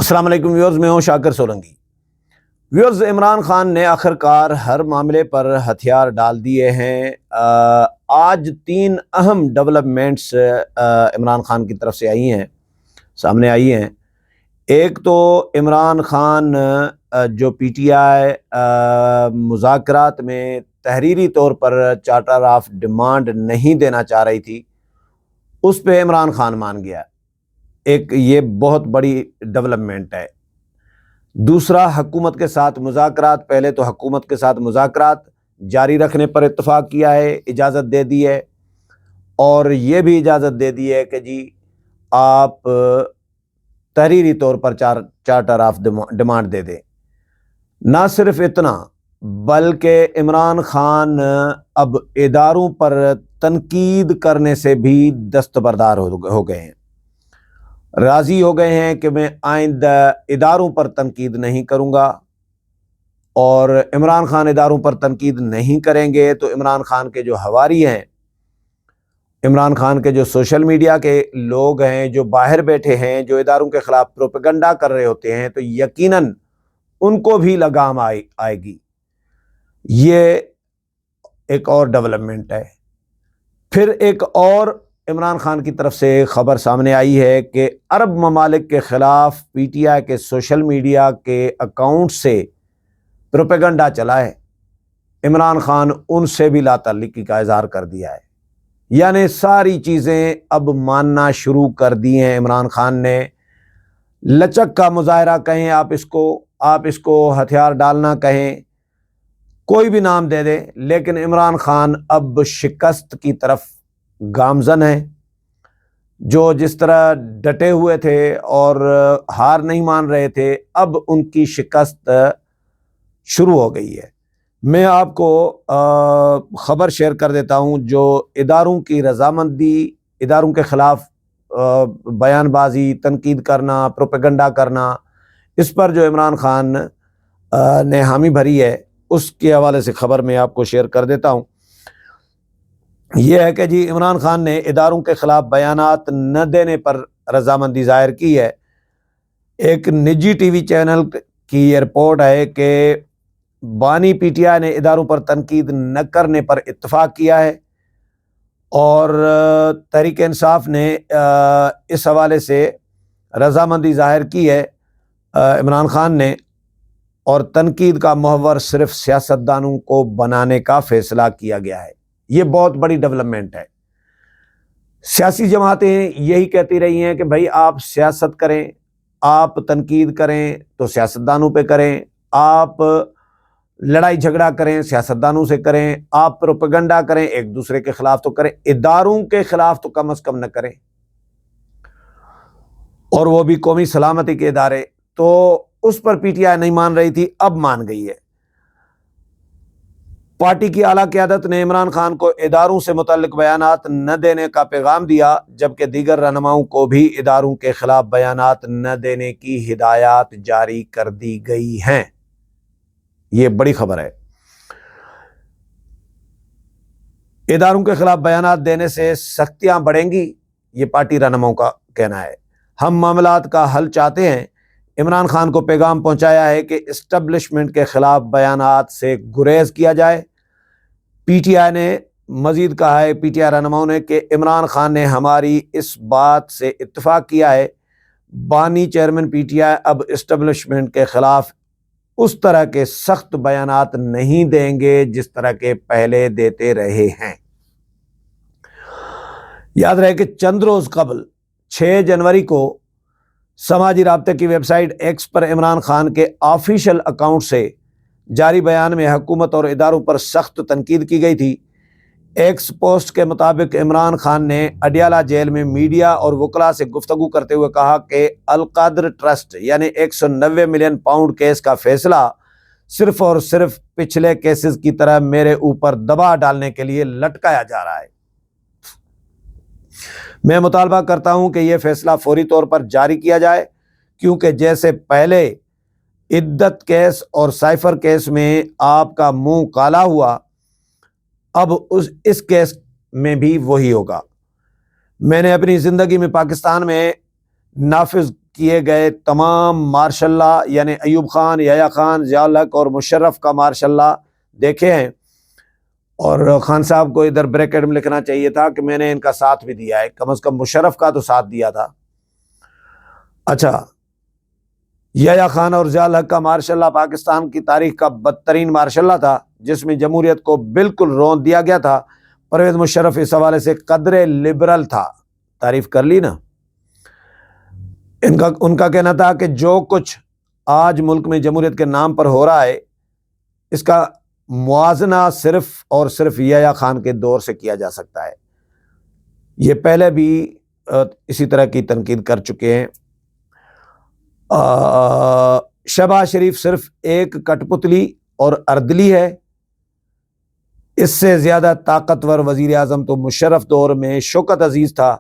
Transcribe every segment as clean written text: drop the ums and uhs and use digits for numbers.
السلام علیکم ویورز، میں ہوں شاکر سولنگی۔ ویورز، عمران خان نے آخرکار ہر معاملے پر ہتھیار ڈال دیے ہیں۔ آج 3 اہم ڈیولپمنٹس عمران خان کی طرف سے سامنے آئی ہیں۔ ایک تو عمران خان جو پی ٹی آئی مذاکرات میں تحریری طور پر چارٹر آف ڈیمانڈ نہیں دینا چاہ رہی تھی، اس پہ عمران خان مان گیا۔ ایک یہ بہت بڑی ڈیولپمنٹ ہے۔ دوسرا، حکومت کے ساتھ مذاکرات، پہلے تو حکومت کے ساتھ مذاکرات جاری رکھنے پر اتفاق کیا ہے، اجازت دے دی ہے، اور یہ بھی اجازت دے دی ہے کہ جی آپ تحریری طور پر چارٹر آف ڈیمانڈ دے دیں۔ نہ صرف اتنا بلکہ عمران خان اب اداروں پر تنقید کرنے سے بھی دستبردار ہو گئے ہیں، راضی ہو گئے ہیں کہ میں آئندہ اداروں پر تنقید نہیں کروں گا، اور عمران خان اداروں پر تنقید نہیں کریں گے تو عمران خان کے جو حواری ہیں، عمران خان کے جو سوشل میڈیا کے لوگ ہیں، جو باہر بیٹھے ہیں، جو اداروں کے خلاف پروپیگنڈا کر رہے ہوتے ہیں، تو یقیناً ان کو بھی لگام آئے گی۔ یہ ایک اور ڈیولپمنٹ ہے۔ پھر ایک اور عمران خان کی طرف سے خبر سامنے آئی ہے کہ عرب ممالک کے خلاف پی ٹی آئی کے سوشل میڈیا کے اکاؤنٹ سے پروپیگنڈا چلا ہے۔ عمران خان ان سے بھی لا تعلقی کا اظہار کر دیا ہے، یعنی ساری چیزیں اب ماننا شروع کر دی ہیں۔ عمران خان نے لچک کا مظاہرہ کہیں آپ اس کو ہتھیار ڈالنا کہیں، کوئی بھی نام دے دیں، لیکن عمران خان اب شکست کی طرف گامزن ہے۔ جو جس طرح ڈٹے ہوئے تھے اور ہار نہیں مان رہے تھے، اب ان کی شکست شروع ہو گئی ہے۔ میں آپ کو خبر شیئر کر دیتا ہوں جو اداروں کی رضامندی، اداروں کے خلاف بیان بازی، تنقید کرنا، پروپیگنڈا کرنا، اس پر جو عمران خان نے حامی بھری ہے، اس کے حوالے سے خبر میں آپ کو شیئر کر دیتا ہوں۔ یہ ہے کہ جی عمران خان نے اداروں کے خلاف بیانات نہ دینے پر رضامندی ظاہر کی ہے۔ ایک نجی ٹی وی چینل کی یہ رپورٹ ہے کہ بانی پی ٹی آئی نے اداروں پر تنقید نہ کرنے پر اتفاق کیا ہے، اور تحریک انصاف نے اس حوالے سے رضامندی ظاہر کی ہے عمران خان نے، اور تنقید کا محور صرف سیاستدانوں کو بنانے کا فیصلہ کیا گیا ہے۔ یہ بہت بڑی ڈیولپمنٹ ہے۔ سیاسی جماعتیں یہی کہتی رہی ہیں کہ بھائی آپ سیاست کریں، آپ تنقید کریں تو سیاستدانوں پہ کریں، آپ لڑائی جھگڑا کریں سیاستدانوں سے کریں، آپ پروپیگنڈا کریں ایک دوسرے کے خلاف تو کریں، اداروں کے خلاف تو کم از کم نہ کریں، اور وہ بھی قومی سلامتی کے ادارے۔ تو اس پر پی ٹی آئی نہیں مان رہی تھی، اب مان گئی ہے۔ پارٹی کی اعلیٰ قیادت نے عمران خان کو اداروں سے متعلق بیانات نہ دینے کا پیغام دیا، جبکہ دیگر رہنماؤں کو بھی اداروں کے خلاف بیانات نہ دینے کی ہدایات جاری کر دی گئی ہیں۔ یہ بڑی خبر ہے۔ اداروں کے خلاف بیانات دینے سے سختیاں بڑھیں گی، یہ پارٹی رہنماؤں کا کہنا ہے۔ ہم معاملات کا حل چاہتے ہیں۔ عمران خان کو پیغام پہنچایا ہے کہ اسٹیبلشمنٹ کے خلاف بیانات سے گریز کیا جائے۔ پی ٹی آئی نے مزید کہا ہے، پی ٹی آئی رہنماؤں نے، کہ عمران خان نے ہماری اس بات سے اتفاق کیا ہے۔ بانی چیئرمین پی ٹی آئی اب اسٹیبلشمنٹ کے خلاف اس طرح کے سخت بیانات نہیں دیں گے جس طرح کے پہلے دیتے رہے ہیں۔ یاد رہے کہ چند روز قبل 6 جنوری کو سماجی رابطے کی ویب سائٹ ایکس پر عمران خان کے آفیشیل اکاؤنٹ سے جاری بیان میں حکومت اور اداروں پر سخت تنقید کی گئی تھی۔ ایکس پوسٹ کے مطابق عمران خان نے اڈیالہ جیل میں میڈیا اور وکلاء سے گفتگو کرتے ہوئے کہا کہ القادر ٹرسٹ یعنی 190 ملین پاؤنڈ کیس کا فیصلہ صرف اور صرف پچھلے کیسز کی طرح میرے اوپر دباؤ ڈالنے کے لیے لٹکایا جا رہا ہے۔ میں مطالبہ کرتا ہوں کہ یہ فیصلہ فوری طور پر جاری کیا جائے، کیونکہ جیسے پہلے عدت کیس اور سائفر کیس میں آپ کا منہ کالا ہوا، اب اس کیس میں بھی وہی ہوگا۔ میں نے اپنی زندگی میں پاکستان میں نافذ کیے گئے تمام ماشاء اللہ، یعنی ایوب خان، یحییٰ خان، ضیاء الحق اور مشرف کا ماشاء اللہ دیکھے ہیں، اور خان صاحب کو ادھر بریکٹ میں لکھنا چاہیے تھا کہ میں نے ان کا ساتھ بھی دیا ہے، کم از کم مشرف کا تو ساتھ دیا تھا۔ اچھا، یحییٰ خان اور ضیاء الحق کا ماشاء اللہ پاکستان کی تاریخ کا بدترین ماشاء اللہ تھا، جس میں جمہوریت کو بالکل رون دیا گیا تھا۔ پرویز مشرف اس حوالے سے قدرے لبرل تھا، تعریف کر لی نا۔ ان کا کہنا تھا کہ جو کچھ آج ملک میں جمہوریت کے نام پر ہو رہا ہے، اس کا موازنہ صرف اور صرف یحییٰ خان کے دور سے کیا جا سکتا ہے۔ یہ پہلے بھی اسی طرح کی تنقید کر چکے ہیں۔ شہباز شریف صرف ایک کٹ پتلی اور اردلی ہے، اس سے زیادہ طاقتور وزیر اعظم تو مشرف دور میں شوکت عزیز تھا،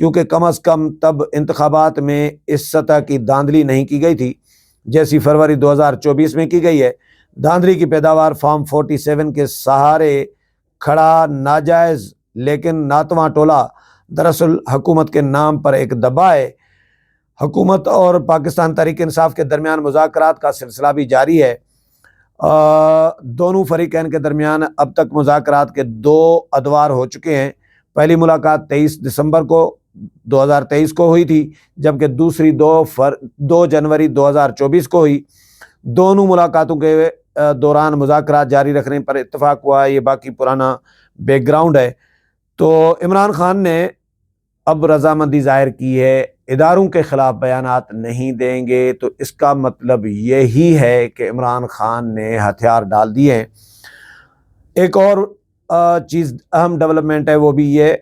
کیونکہ کم از کم تب انتخابات میں اس سطح کی دھاندلی نہیں کی گئی تھی جیسی فروری 2024 میں کی گئی ہے۔ دھاندلی کی پیداوار فارم 47 کے سہارے کھڑا ناجائز لیکن ناتواں ٹولہ دراصل حکومت کے نام پر ایک دبا ہے۔ حکومت اور پاکستان تحریک انصاف کے درمیان مذاکرات کا سلسلہ بھی جاری ہے۔ دونوں فریقین کے درمیان اب تک مذاکرات کے 2 ادوار ہو چکے ہیں۔ پہلی ملاقات 23 دسمبر کو 2023 کو ہوئی تھی، جبکہ دوسری 2 جنوری 2024 کو ہوئی۔ دونوں ملاقاتوں کے دوران مذاکرات جاری رکھنے پر اتفاق ہوا۔ یہ باقی پرانا بیک گراؤنڈ ہے۔ تو عمران خان نے اب رضامندی ظاہر کی ہے، اداروں کے خلاف بیانات نہیں دیں گے، تو اس کا مطلب یہی ہے کہ عمران خان نے ہتھیار ڈال دیے ہیں۔ ایک اور چیز اہم ڈیولپمنٹ ہے، وہ بھی یہ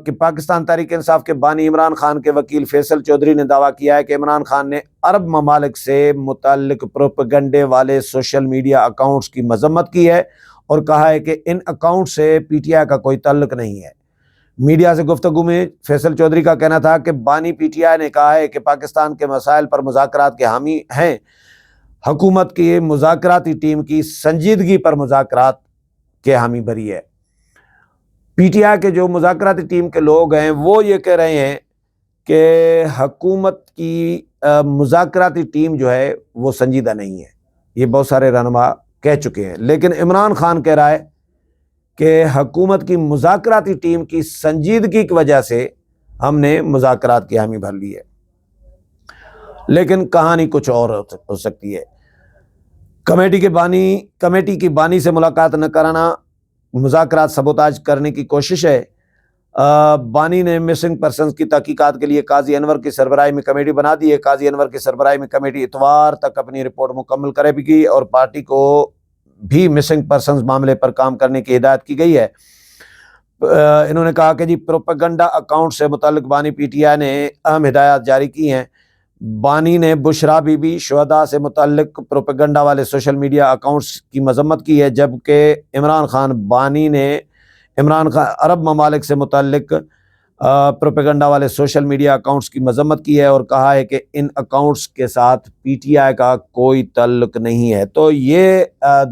کہ پاکستان تحریک انصاف کے بانی عمران خان کے وکیل فیصل چودھری نے دعویٰ کیا ہے کہ عمران خان نے عرب ممالک سے متعلق پروپیگنڈے والے سوشل میڈیا اکاؤنٹس کی مذمت کی ہے اور کہا ہے کہ ان اکاؤنٹ سے پی ٹی آئی کا کوئی تعلق نہیں ہے۔ میڈیا سے گفتگو میں فیصل چودھری کا کہنا تھا کہ بانی پی ٹی آئی نے کہا ہے کہ پاکستان کے مسائل پر مذاکرات کے حامی ہیں، حکومت کی مذاکراتی ٹیم کی سنجیدگی پر مذاکرات کے حامی بھری ہے۔ پی ٹی آئی کے جو مذاکراتی ٹیم کے لوگ ہیں وہ یہ کہہ رہے ہیں کہ حکومت کی مذاکراتی ٹیم جو ہے وہ سنجیدہ نہیں ہے، یہ بہت سارے رہنما کہہ چکے ہیں، لیکن عمران خان کہہ رہا ہے کہ حکومت کی مذاکراتی ٹیم کی سنجیدگی کی وجہ سے ہم نے مذاکرات کی حامی بھر لی ہے، لیکن کہانی کچھ اور ہو سکتی ہے۔ کمیٹی کی بانی سے ملاقات نہ کرانا مذاکرات سبوتاج کرنے کی کوشش ہے۔ بانی نے مسنگ پرسنز کی تحقیقات کے لیے قاضی انور کی سربراہی میں کمیٹی بنا دی ہے۔ قاضی انور کی سربراہی میں کمیٹی اتوار تک اپنی رپورٹ مکمل کرے گی اور پارٹی کو بھی مسنگ پرسنز معاملے پر کام کرنے کی ہدایت کی گئی ہے۔ انہوں نے کہا کہ جی پروپیگنڈا اکاؤنٹ سے متعلق بانی پی ٹی آئی نے اہم ہدایات جاری کی ہیں۔ بانی نے بشرا بی بی شہداء سے متعلق پروپیگنڈا والے سوشل میڈیا اکاؤنٹس کی مذمت کی ہے، جبکہ بانی نے عمران خان عرب ممالک سے متعلق پروپیگنڈا والے سوشل میڈیا اکاؤنٹس کی مذمت کی ہے اور کہا ہے کہ ان اکاؤنٹس کے ساتھ پی ٹی آئی کا کوئی تعلق نہیں ہے۔ تو یہ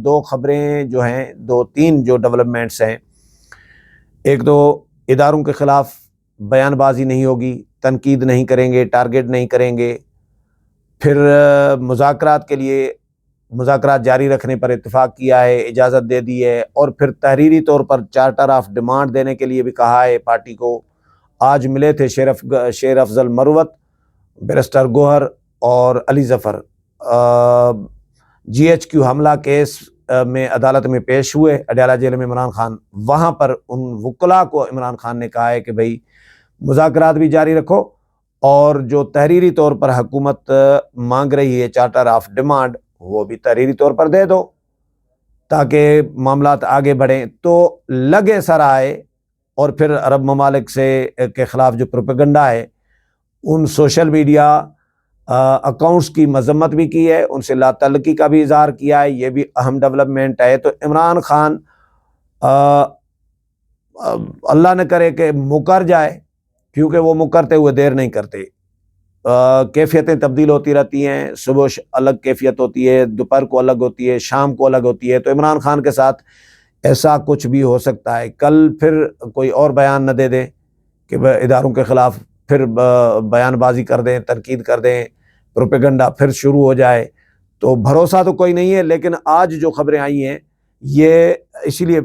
2 خبریں جو ہیں، 2-3 جو ڈیولپمنٹس ہیں، ایک تو اداروں کے خلاف بیان بازی نہیں ہوگی، تنقید نہیں کریں گے، ٹارگٹ نہیں کریں گے، پھر مذاکرات کے لیے مذاکرات جاری رکھنے پر اتفاق کیا ہے، اجازت دے دی ہے، اور پھر تحریری طور پر چارٹر آف ڈیمانڈ دینے کے لیے بھی کہا ہے پارٹی کو۔ آج ملے تھے شیر افضل مروت، بیرسٹر گوہر اور Ali Zafar, G H Q حملہ کیس میں عدالت میں پیش ہوئے اڈیالہ جیل میں عمران خان۔ وہاں پر ان وکلاء کو عمران خان نے کہا ہے کہ بھائی مذاکرات بھی جاری رکھو اور جو تحریری طور پر حکومت مانگ رہی ہے چارٹر آف ڈیمانڈ وہ بھی تحریری طور پر دے دو تاکہ معاملات آگے بڑھیں۔ تو لگے سر آئے اور پھر عرب ممالک سے کے خلاف جو پروپیگنڈا ہے ان سوشل میڈیا اکاؤنٹس کی مذمت بھی کی ہے، ان سے لا تعلقی کا بھی اظہار کیا ہے، یہ بھی اہم ڈیولپمنٹ ہے۔ تو عمران خان اللہ نہ کرے کہ مکر جائے، کیونکہ وہ مکرتے ہوئے دیر نہیں کرتے۔ کیفیتیں تبدیل ہوتی رہتی ہیں، صبح الگ کیفیت ہوتی ہے، دوپہر کو الگ ہوتی ہے، شام کو الگ ہوتی ہے۔ تو عمران خان کے ساتھ ایسا کچھ بھی ہو سکتا ہے، کل پھر کوئی اور بیان نہ دے دے کہ اداروں کے خلاف پھر بیان بازی کر دیں، تنقید کر دیں، پروپیگنڈا پھر شروع ہو جائے، تو بھروسہ تو کوئی نہیں ہے۔ لیکن آج جو خبریں آئی ہیں یہ اسی لیے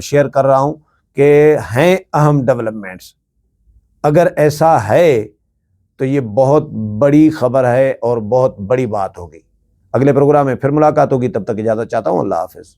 شیئر کر رہا ہوں کہ ہیں اہم ڈیولپمنٹس۔ اگر ایسا ہے تو یہ بہت بڑی خبر ہے اور بہت بڑی بات ہوگی۔ اگلے پروگرام میں پھر ملاقات ہوگی، تب تک اجازت چاہتا ہوں، اللہ حافظ۔